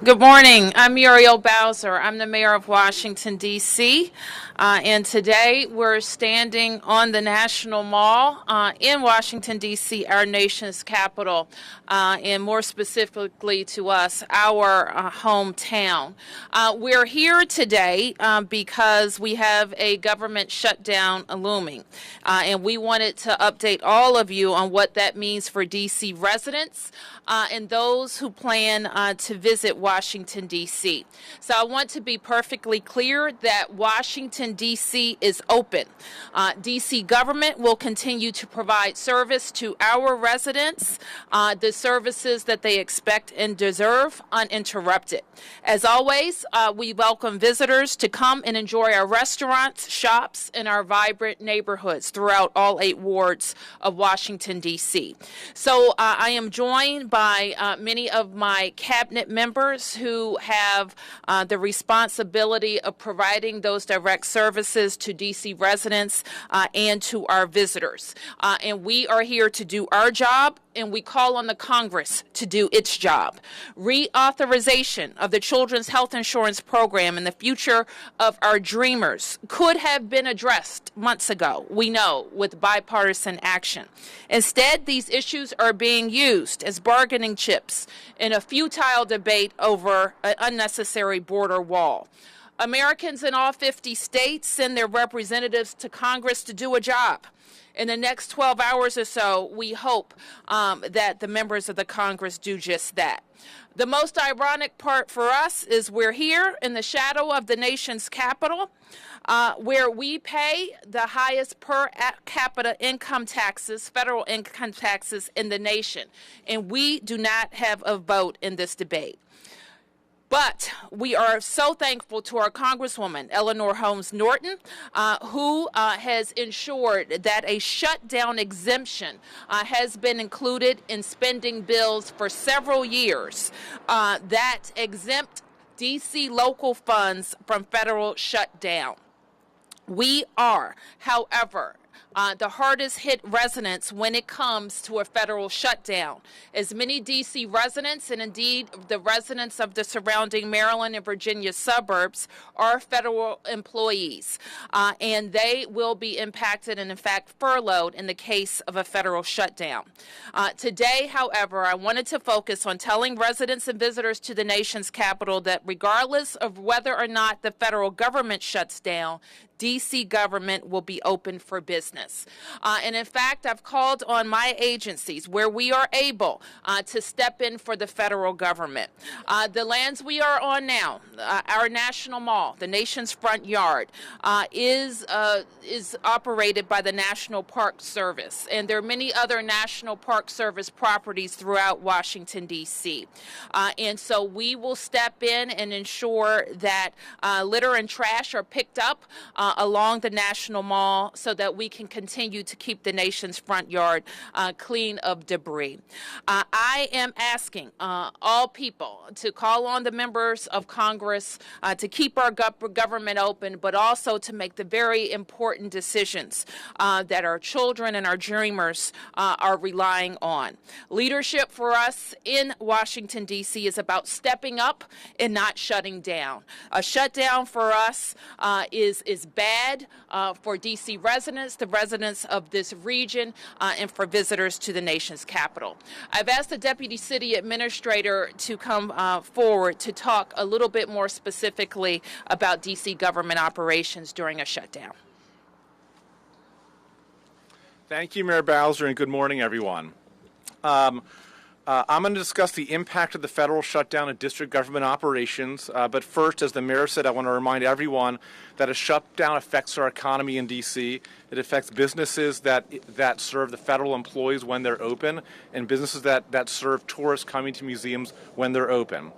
Good morning. I'm Muriel Bowser. I'm the mayor of Washington, D.C., and today we're standing on the National Mall in Washington, D.C., our nation's capital, and more specifically to us, our hometown. We're here today because we have a government shutdown looming, and we wanted to update all of you on what that means for D.C. residents and those who plan to visit Washington, D.C. So I want to be perfectly clear that Washington, D.C. is open. D.C. government will continue to provide service to our residents, the services that they expect and deserve, uninterrupted. As always, we welcome visitors to come and enjoy our restaurants, shops, and our vibrant neighborhoods throughout all 8 wards of Washington, D.C. So I am joined by many of my cabinet members who have the responsibility of providing those direct services to D.C. residents and to our visitors. And we are here to do our job, and we call on the Congress to do its job. Reauthorization of the Children's Health Insurance Program and the future of our dreamers could have been addressed months ago, we know, with bipartisan action. Instead, these issues are being used as bargaining chips in a futile debate over an unnecessary border wall. Americans in all 50 states send their representatives to Congress to do a job. In the next 12 hours or so, we hope that the members of the Congress do just that. The most ironic part for us is we're here in the shadow of the nation's capital, where we pay the highest per capita income taxes, federal income taxes in the nation, and we do not have a vote in this debate. But we are so thankful to our Congresswoman, Eleanor Holmes Norton, who has ensured that a shutdown exemption has been included in spending bills for several years that exempt D.C. local funds from federal shutdown. We are, however, the hardest hit residents when it comes to a federal shutdown. As many D.C. residents, and indeed the residents of the surrounding Maryland and Virginia suburbs, are federal employees, and they will be impacted and in fact furloughed in the case of a federal shutdown. Today, however, I wanted to focus on telling residents and visitors to the nation's capital that regardless of whether or not the federal government shuts down, D.C. government will be open for business. And in fact, I've called on my agencies where we are able to step in for the federal government. The lands we are on now, our National Mall, the nation's front yard, is operated by the National Park Service. And there are many other National Park Service properties throughout Washington, D.C. And so we will step in and ensure that litter and trash are picked up along the National Mall so that we can continue to keep the nation's front yard clean of debris. I am asking all people to call on the members of Congress to keep our government open, but also to make the very important decisions that our children and our dreamers are relying on. Leadership for us in Washington, D.C. is about stepping up and not shutting down. A shutdown for us is bad for D.C. residents, the residents of this region, and for visitors to the nation's capital. I've asked the Deputy City Administrator to come forward to talk a little bit more specifically about D.C. government operations during a shutdown. Thank you, Mayor Bowser, and good morning, everyone. I'm going to discuss the impact of the federal shutdown of district government operations. But first, as the mayor said, I want to remind everyone that a shutdown affects our economy in D.C. It affects businesses that serve the federal employees when they're open, and businesses that serve tourists coming to museums when they're open.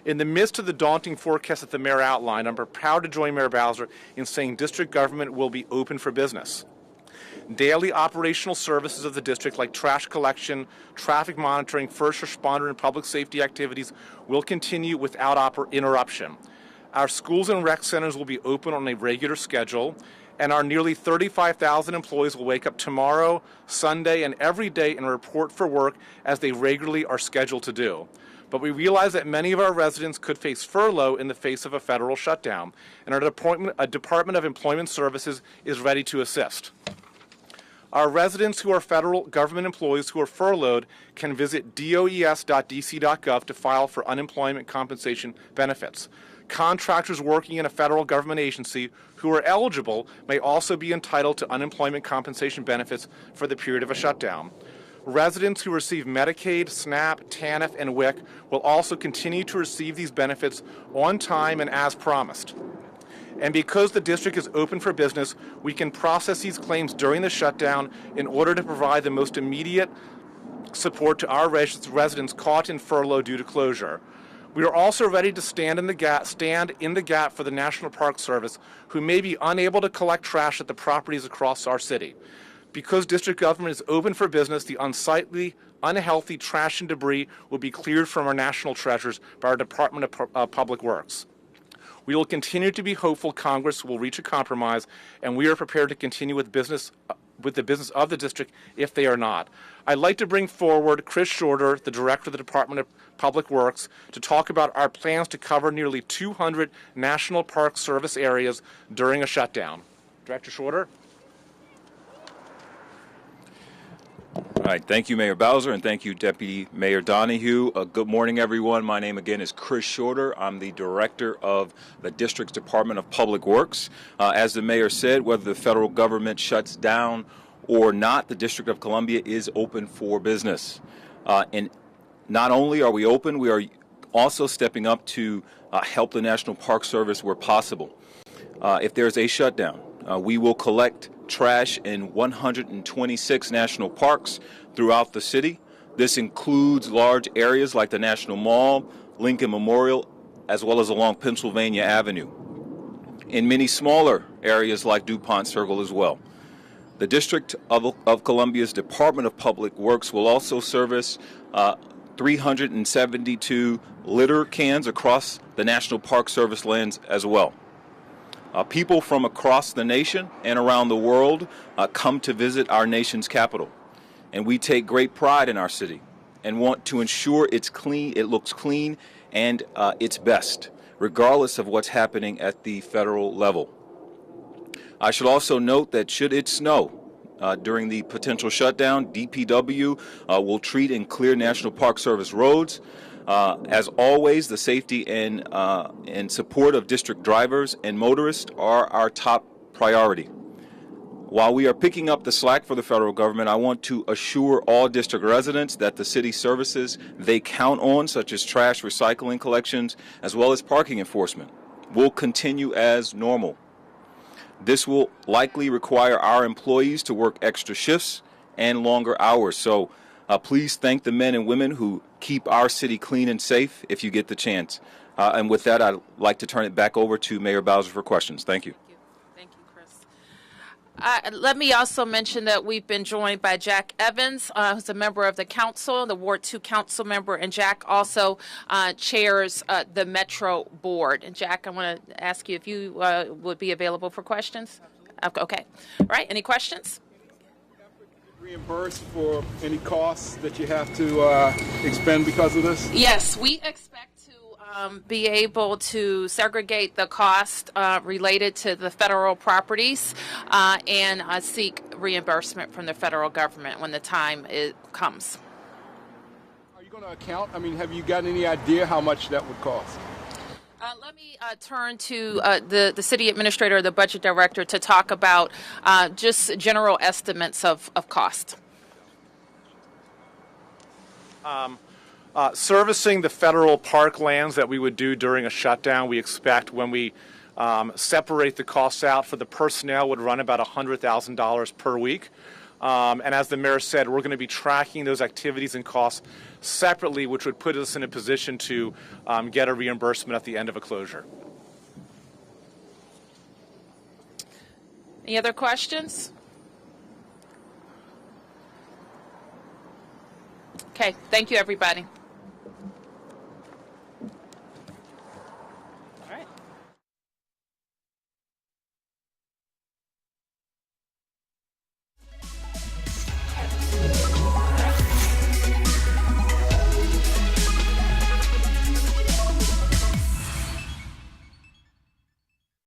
In the midst of the daunting forecast that the mayor outlined, I'm proud to join Mayor Bowser in saying district government will be open for business. Daily operational services of the district like trash collection, traffic monitoring, first responder and public safety activities will continue without interruption. Our schools and rec centers will be open on a regular schedule, and our nearly 35,000 employees will wake up tomorrow, Sunday, and every day and report for work as they regularly are scheduled to do. But we realize that many of our residents could face furlough in the face of a federal shutdown, and our Department of Employment Services is ready to assist. Our residents who are federal government employees who are furloughed can visit does.dc.gov to file for unemployment compensation benefits. Contractors working in a federal government agency who are eligible may also be entitled to unemployment compensation benefits for the period of a shutdown. Residents who receive Medicaid, SNAP, TANF, and WIC will also continue to receive these benefits on time and as promised. And because the district is open for business, we can process these claims during the shutdown in order to provide the most immediate support to our residents caught in furlough due to closure. We are also ready to stand in the gap for the National Park Service, who may be unable to collect trash at the properties across our city. Because district government is open for business, the unsightly, unhealthy trash and debris will be cleared from our national treasures by our Department of Public Works. We will continue to be hopeful Congress will reach a compromise, and we are prepared to continue with the business of the district if they are not. I'd like to bring forward Chris Shorter, the Director of the Department of Public Works, to talk about our plans to cover nearly 200 National Park Service areas during a shutdown. Director Shorter. All right, thank you, Mayor Bowser, and thank you, Deputy Mayor Donahue. Good morning, everyone. My name again is Chris Shorter. I'm the Director of the District's Department of Public Works. As the Mayor said, whether the federal government shuts down or not, the District of Columbia is open for business. And not only are we open, we are also stepping up to help the National Park Service where possible. If there's a shutdown, we will collect trash in 126 national parks throughout the city. This includes large areas like the National Mall, Lincoln Memorial, as well as along Pennsylvania Avenue. In many smaller areas like DuPont Circle as well. The District of Columbia's Department of Public Works will also service 372 litter cans across the National Park Service lands as well. People from across the nation and around the world come to visit our nation's capital. And we take great pride in our city and want to ensure it's clean, it looks clean, and its best, regardless of what's happening at the federal level. I should also note that should it snow during the potential shutdown, DPW will treat and clear National Park Service roads. As always, the safety and support of district drivers and motorists are our top priority. While we are picking up the slack for the federal government, I want to assure all district residents that the city services they count on, such as trash recycling collections, as well as parking enforcement, will continue as normal. This will likely require our employees to work extra shifts and longer hours. So please thank the men and women who keep our city clean and safe if you get the chance. And with that, I'd like to turn it back over to Mayor Bowser for questions. Thank you. Thank you, Chris. Let me also mention that we've been joined by Jack Evans, who's a member of the council, the Ward 2 council member, and Jack also chairs the Metro Board. And Jack, I want to ask you if you would be available for questions. Okay. All right. Any questions? Reimbursed for any costs that you have to expend because of this? Yes, we expect to be able to segregate the cost related to the federal properties and seek reimbursement from the federal government when the time comes. Are you going to account? I mean, have you got any idea how much that would cost? Let me turn to the city administrator or the budget director to talk about just general estimates of cost. Servicing the federal park lands that we would do during a shutdown, we expect when we separate the costs out for the personnel would run about $100,000 per week. And as the mayor said, we're going to be tracking those activities and costs separately, which would put us in a position to get a reimbursement at the end of a closure. Any other questions? Okay, thank you, everybody.